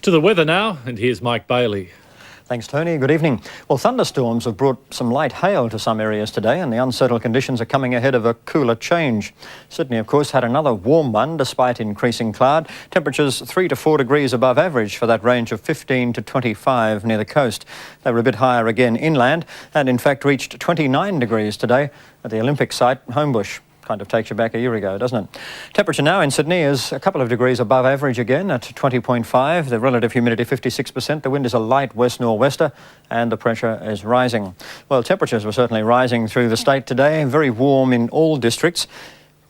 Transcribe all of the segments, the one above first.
To the weather now, and here's Mike Bailey. Thanks, Tony. Good evening. Well, thunderstorms have brought some light hail to some areas today, and the unsettled conditions are coming ahead of a cooler change. Sydney, of course, had another warm one despite increasing cloud. Temperatures 3 to 4 degrees above average for that range of 15 to 25 near the coast. They were a bit higher again inland and, in fact, reached 29 degrees today at the Olympic site, Homebush. Kind of takes you back a year ago, doesn't it? Temperature now in Sydney is a couple of degrees above average again at 20.5. The relative humidity 56%. The wind is a light west-nor'wester and the pressure is rising. Well, temperatures were certainly rising through the state today. Very warm in all districts.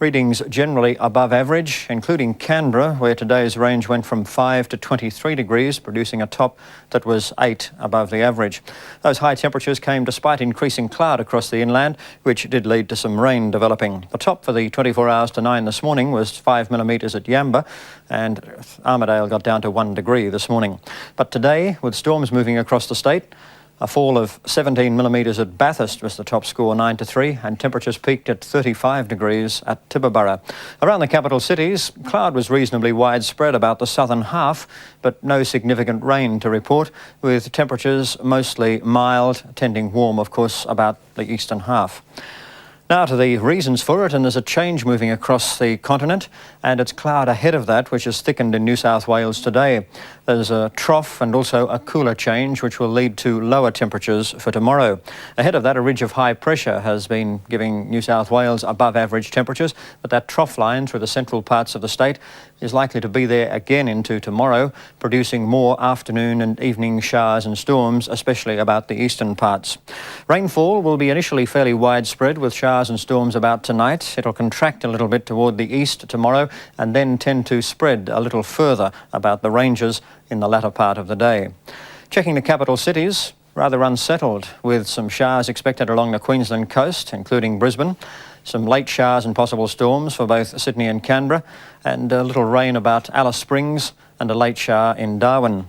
Readings generally above average, including Canberra, where today's range went from 5 to 23 degrees, producing a top that was 8 above the average. Those high temperatures came despite increasing cloud across the inland, which did lead to some rain developing. The top for the 24 hours to 9 this morning was 5 millimetres at Yamba, and Armidale got down to 1 degree this morning. But today, with storms moving across the state, a fall of 17 millimetres at Bathurst was the top score, 9 to 3, and temperatures peaked at 35 degrees at Tibooburra. Around the capital cities, cloud was reasonably widespread about the southern half, but no significant rain to report, with temperatures mostly mild, tending warm, of course, about the eastern half. Now to the reasons for it, and there's a change moving across the continent, and it's cloud ahead of that, which has thickened in New South Wales today. There's a trough and also a cooler change, which will lead to lower temperatures for tomorrow. Ahead of that, a ridge of high pressure has been giving New South Wales above average temperatures, but that trough line through the central parts of the state is likely to be there again into tomorrow, producing more afternoon and evening showers and storms, especially about the eastern parts. Rainfall will be initially fairly widespread, with showers and storms about tonight. It'll contract a little bit toward the east tomorrow and then tend to spread a little further about the ranges in the latter part of the day. Checking the capital cities, rather unsettled, with some showers expected along the Queensland coast, including Brisbane. Some late showers and possible storms for both Sydney and Canberra, and a little rain about Alice Springs and a late shower in Darwin.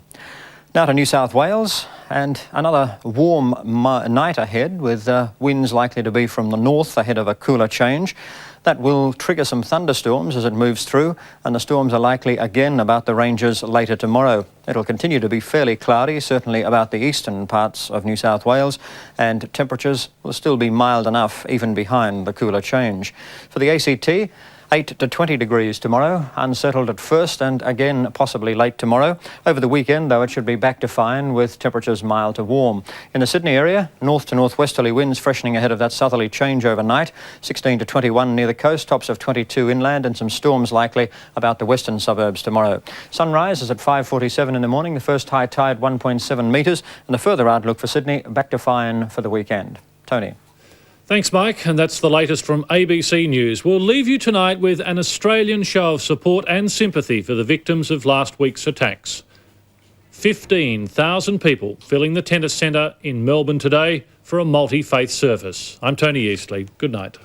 Now to New South Wales, and another warm night ahead, with winds likely to be from the north ahead of a cooler change. That will trigger some thunderstorms as it moves through, and the storms are likely again about the ranges later tomorrow. It'll continue to be fairly cloudy, certainly about the eastern parts of New South Wales, and temperatures will still be mild enough even behind the cooler change. For the ACT, 8 to 20 degrees tomorrow, unsettled at first and again possibly late tomorrow. Over the weekend, though, it should be back to fine with temperatures mild to warm. In the Sydney area, north to northwesterly winds freshening ahead of that southerly change overnight, 16 to 21 near the coast, tops of 22 inland, and some storms likely about the western suburbs tomorrow. Sunrise is at 5:47 in the morning, the first high tide 1.7 metres, and the further outlook for Sydney back to fine for the weekend. Tony. Thanks, Mike, and that's the latest from ABC News. We'll leave you tonight with an Australian show of support and sympathy for the victims of last week's attacks. 15,000 people filling the Tennis Centre in Melbourne today for a multi-faith service. I'm Tony Eastley. Good night.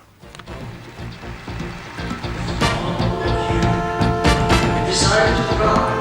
Decided to